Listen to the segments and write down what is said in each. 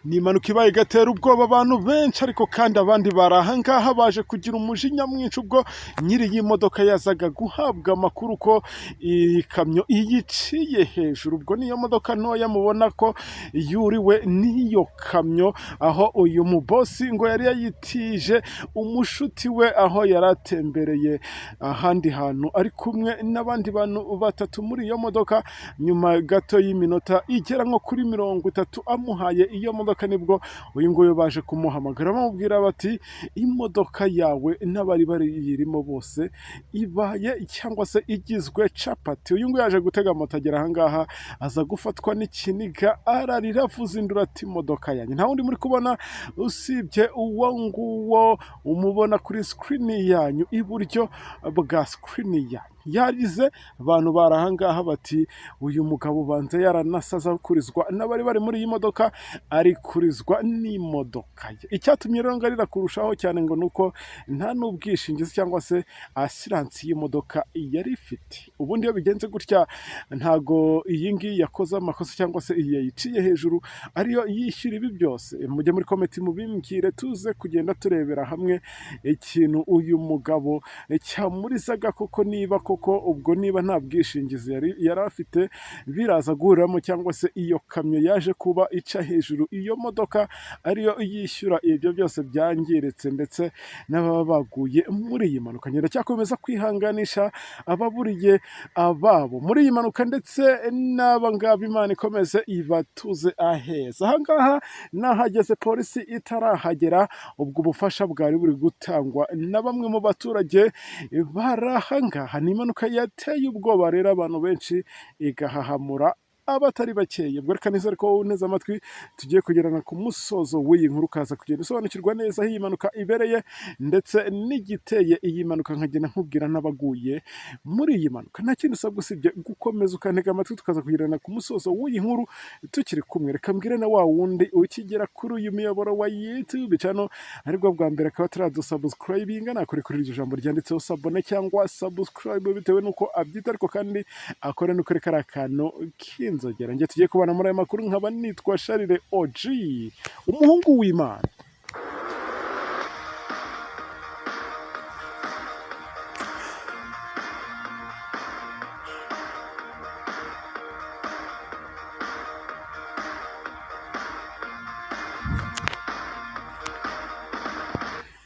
ni impanuka ibaye igatera ubwoba abantu benshi, ariko kandi abandi bari aha ngaha baje kugira umujinya mwinshi ubwo nyiri iyi modoka yazaga guhabwa amakuru ko ikamyo iyiciye hejuru. Ubwo niyo modoka ntoya mubona ko yuriwe n'iyo kamyo, aho uyu mubosi ngo yari yayitije umushuti we aho yaratembereye ahandi hantu ari kumwe n'abandi bantu batatu muri iyo modoka. Nyuma gato y'iminota igera nko kuri 30 amuhaye iyo modoka, nibwo uyu nguyu baje kumuhamagara bamubwira bati imodoka yawe n'abari bariyirimo bose ibaye cyangwa se igizwe capati. Uyu nguyu yaje gutega moto agera aha ngaha aza gufatwa n'ikiniga ararira avuza induru ati imodoka yanjye. Nta wundi muri kubona usibye uwo nguwo umubona kuri screen yanyu iburyo bwa screen yanyu. Yarize abantu bari aha ngaha bati uyu mugabo ubanza yaranasaza kurizwa n'abari bari muri iyi modoka, ari kurizwa n'imodoka ye. Icyatumye rero ngarira kurushaho cyane ngo nuko nta n'ubwishingizi cyangwa se asiransi y'imodoka yari ifite. Ubundi iyo bigenze gutya ntago iyi ngiyi yakoze amakosa cyangwa se iyi yayiciye hejuru ariyo yishyura ibi byose. Mujye muri komenti mubimbwire tuze kugenda turebera hamwe ikintu uyu mugabo cyamurizaga koko, niba koko ubwo niba nta bwishingizi yari afite biraza guhuriramo, cyangwa se iyo kamyo yaje kuba ica hejuru iyo modoka ariyo yishyura ibyo byose byangiritse ndetse n'ababa baguye muri iyi mpanuka. Ngenda cyakomeza kwihanganisha ababuriye ababo muri iyi mpanuka ndetse n'abangaba Imana ikomeze ibatuze aheza. Aha ngaha nahageze polisi itarahagera, ubwo ubufasha bwari buri gutangwa na bamwe mu baturage barahangaha. Ni impanuka yateye ubwoba rero abantu benshi igahahamura abatari bakeye. Ubwo reka nizere ko uneze amatwi tugiye kugerana ku musozo w'iyi nkuru, ukaza kugenda usobanukirwa neza aho iyi mpanuka ibereye ndetse n'igiteye iyi mpanuka, nkagenda nkubwira n'abaguye muri iyi mpanuka. Nta kindi usabwa usibye gukomeza ukantega amatwi tukaza kugerana ku musozo w'iyi nkuru tukiri kumwe. Reka mbwire na wa wundi ukigera kuri uyu muyoboro wa YouTube channel aribwo bwa mbere akaba ataradusubscribinga, nakore kuri iryo jambo ryanditseho sabone cyangwa subscribe bitewe nuko abyita, ariko kandi akore nuko reka akantu inzogera. Njye tugiye kubana muri aya makuru, nkaba nitwa Sharire OG umuhungu w'Imana.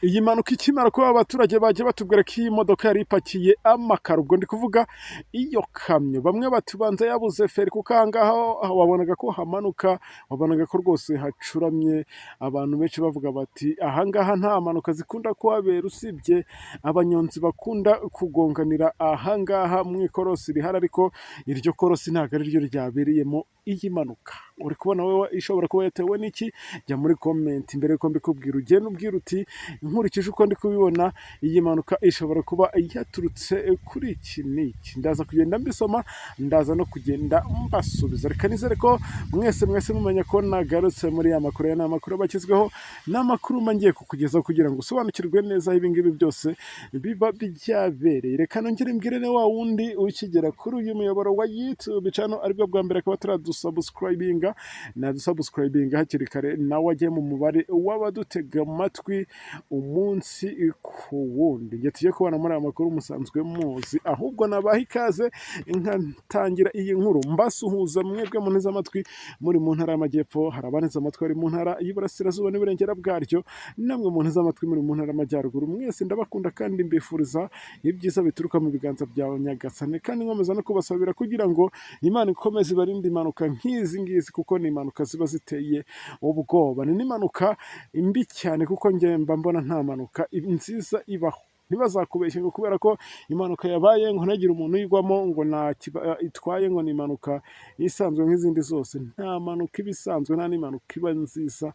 Iyi mpanuka ikimara kuba abaturage bagiye batubwira ko iyi modoka yari ipakiye amakaro. Ubwo ndi kuvuga iyo kamyo, bamwe batubanza yabuze feri kuko aha ngaha wabonaga ko hamanuka, wabonaga ko rwose hacuramye. Abantu benshi bavuga bati aha ngaha nta mpanuka zikunda kuhabera usibye abanyonzi bakunda kugonganira aha ngaha mu ikorosi rihari, ariko iryo korosi ntabwo ari ryo ryabereyemo iyi mpanuka. Uri kubona wowe ishobora kuba yatewe n'iki? Jya muri comment mbere yuko mbikubwira ugenda ubwira uti nkurikije uko ndi kubibona iyi mpanuka ishobora kuba yaturutse kuri iki n'iki. Ndaza kugenda mbisoma, ndaza no kugenda mbasubiza. Reka nizere ko mwese mumenya ko nagarutse muri ya makuru, n'amakuru abakizweho, n'amakuru mangiye kukugezaho kugira ngo usobanukirwe neza ibi ngibi byose biba byabereye. Reka nongere mbwire ne wa wundi ukigera kuri uyu muyoboro wa YouTube channel aribwo bwa mbere akaba ataradusubscribinga, nadusubscribinga hakiri kare nawe ajye mu mubare w'abadutega amatwi umunsi ku wundi. Njye tugiye kubana muri aya makuru musanzwe muzi, ahubwo nabaha ikaze nkatangira iyi nkuru mbasuhuza mwebwe muneze amatwi muri mu ntara y'amajyepfo, hari abaneze amatwi bari mu ntara y'Iburasirazuba n'Iburengera bwaryo, namwe muneze amatwi muri mu ntara y'Amajyaruguru. Mwese ndabakunda kandi mbifuriza ibyiza bituruka mu biganza byawe Nyagasani, kandi nkomeza no kubasabira kugira ngo Imana ikomeze ibarinde impanuka nk'izi ngizi, kuko ni impanuka ziba ziteye ubwoba. Ni impanuka mbi cyane kuko njye mba mbona nta mpanuka nziza ibaho. Ntibazakubeshye ngo kubera ko impanuka yabaye ngo ntagire umuntu uyigwamo ngo itwaye ngo ni impanuka isanzwe nk'izindi zose. Nta mpanuka iba isanzwe, nta n'impanuka iba nziza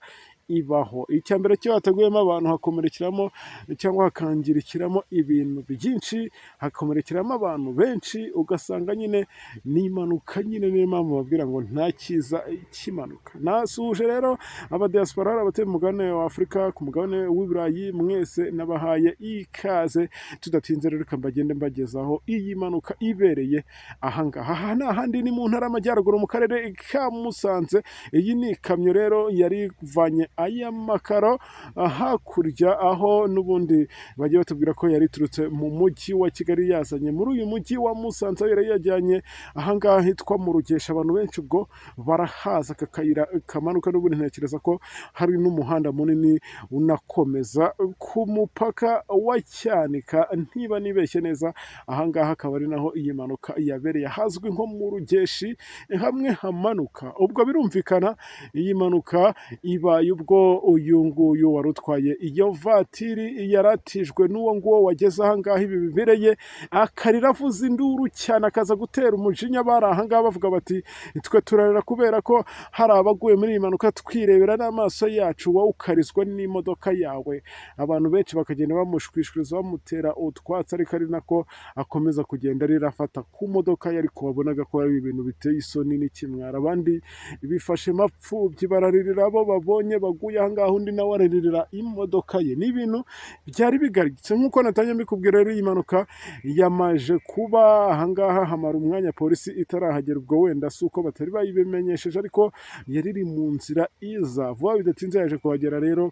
ibaho. Icya mbere cyo hataguyemo abantu hakomerekeramo cyangwa hakangirikiramo ibintu byinshi, hakomerekeramo abantu benshi, ugasanga nyine ni impanuka nyine. Niyo mpamvu babwira ngo nta cyiza cy'impanuka. Nasuhuje rero abadiaspora, abatuye mu mugabane wa Afurika, ku mugabane w'Iburayi, mwese nabahaye ikaze. ikaze tudatinze rero reka mbagende mbagezaho iyi mpanuka ibereye ahangaha. Aha ni ahandi ni mu ntara y'Amajyaruguru mu karere ka Musanze. Iyi ni ikamyo rero yari ivanye aya makaro hakurya, aho n'ubundi bagiye batubwira ko yari iturutse mu mujyi wa Kigali yazanye muri uyu mujyi wa Musanze, yari yajyanye ahangaha hitwa mu Rugesha. Abantu benshi ubwo barahaza aka kayira kamanuka, n'ubundi ntekereza ko hari n'umuhanda munini unakomeza ku mupaka wa Cyanika ntiba nibeshye neza. Ahangaha akaba ari naho iyi mpanuka yabereye, hazwi nko mu Rugeshi hamwe hamanuka. Ubwo birumvikana iyi mpanuka ibaye ubwo uyu nguyu wari utwaye iyo vatiri yaratijwe n'uwo nguwo wageze ahangaha ibi bibereye, akarira avuza induru cyane, akaza gutera umujinya bari ahangaha bavuga bati twe turarira kubera ko hari abaguye muri iyi mpanuka twirebera n'amaso yacu, wowe ukarizwa n'imodoka yawe. Abantu benshi bakagenda bamushwishuriza bamutera utwatsi, ariko ari nako akomeza kugenda rirafata ku modoka ye, ariko wabonaga ko ari ibintu biteye isoni n'ikimwara. Abandi bifashe mapfubyi bararirira abo babonye baguye ahangaha, undi nawe araririra imodoka ye. Ni ibintu byari bigaritse nk'uko natangiye mbikubwira. Rero iyi mpanuka yamaje kuba ahangaha, hamara umwanya polisi itarahagera. Ubwo wenda si uko batari bayibimenyesheje, ariko yari iri mu nzira iza vuba bidatinze yaje kuhagera. Rero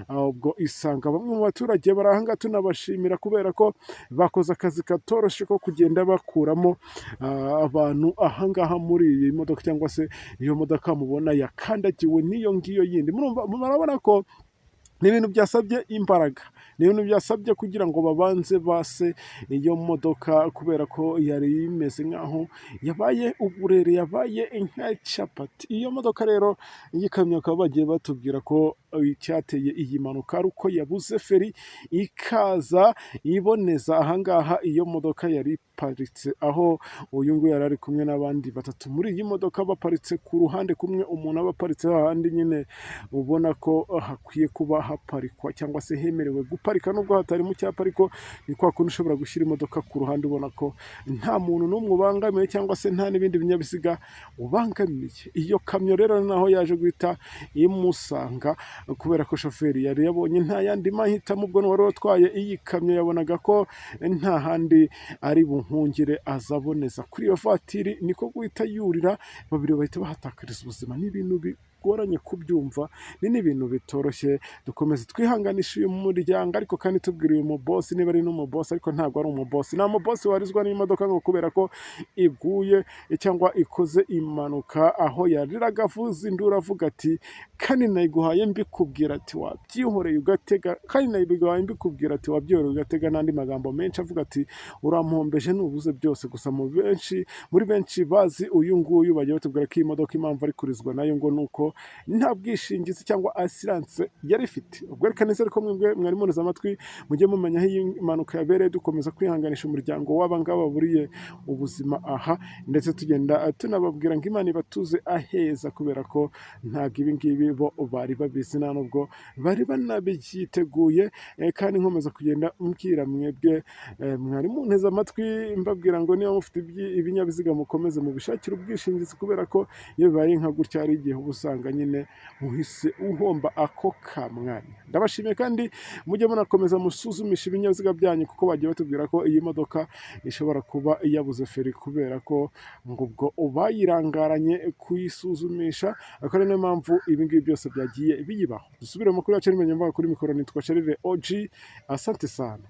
ubwo isanga bamwe mu baturage bari ahangaha, tunabashimira kubera ko bakoze akazi katoroshye ko kugenda bakuramo abantu ahangaha muri iyi modoka, cyangwa se iyo modoka mubona yakandagiwe n'iyo ngiyo yindi. Murabona ko ni ibintu byasabye imbaraga, ni ibintu byasabye kugira ngo babanze base iyo modoka, kubera ko yari imeze nk'aho yabaye uburere, yabaye nka capati. Iyo modoka rero y'ikamyo bakaba bagiye batubwira ko icyateye iyi mpanuka ari uko yabuze feri ikaza iboneza ahangaha. Iyo modoka yari iparitse aho uyu nguyu yari ari kumwe n'abandi batatu muri iyi modoka, baparitse ku ruhande kumwe. Umuntu aba aparitse hahandi nyine ubona ko hakwiye kuba haparikwa, cyangwa se hemerewe guparika, nubwo hatari mu cyapa, ariko ni kwa kundi ushobora gushyira imodoka ku ruhande ubona ko nta muntu n'umwe ubangamiye, cyangwa se nta n'ibindi binyabiziga ubangamiye. Iyo kamyo rero naho yaje guhita imusanga, kubera ko shoferi yari yabonye nta yandi mahitamo. Ubwo wari watwaye iyi kamyo yabonaga ko nta handi ari buhungire azaboneza kuri iyo vatiri, niko guhita yurira. Babiri bahita bahatakariza ubuzima. Ni ibintu bigoranye kubyumva, ni n'ibintu bitoroshye. Dukomeze twihanganisha uyu muryango, ariko kandi tubwira uyu mubosi, niba ari n'umubosi ariko ntabwo ari umubosi. Nta mubosi warizwa n'imodoka ngo kubera ko iguye cyangwa ikoze impanuka, aho yariraga avuza induru avuga ati kandi nayiguhaye mbikubwira ati wabyihoreye ugatega, kandi nayiguhaye mbikubwira ati wabyihoreye ugatega, n'andi magambo menshi avuga ati urampombeje nubuze byose. Gusa muri benshi bazi uyu nguyu bagiye batubwira ko iyi modoka impamvu ari kurizwa nayo ngo nuko nta bwishingizi cyangwa asiranse yari ifite. Ubwo reka nizere ko mwari muneze amatwi mujye mumenya aho iyi mpanuka yabereye. Dukomeza kwihanganisha umuryango w'abangaba baburiye ubuzima aha, ndetse tugenda tunababwira ngo Imana ibatuze aheza, kubera ko ntabwo ibi ngibi bo bari babizi, nta nubwo bari banabyiteguye. Kandi nkomeza kugenda mbwira mwebwe mwari munteze amatwi mbabwira ngo niba mufite ibinyabiziga mukomeze mubishakire ubwishingizi, kubera ko iyo bibaye nka gutya hari igihe uba usanga nyine uhise uhomba ako kamwanya. Ndabashimiye kandi mujye munakomeza musuzumisha ibinyabiziga byanyu, kuko bagiye batubwira ko iyi modoka ishobora kuba yabuze feri, kubera ko ngo ubwo bayirangaranye kuyisuzumisha. Akaba ari niyo mpamvu ibi ngibi byose byagiye biyibaho. Dusubire mu kuri wacu n'imenyambaga kuri mikoro, nitwa Sharire OG. Asante sana.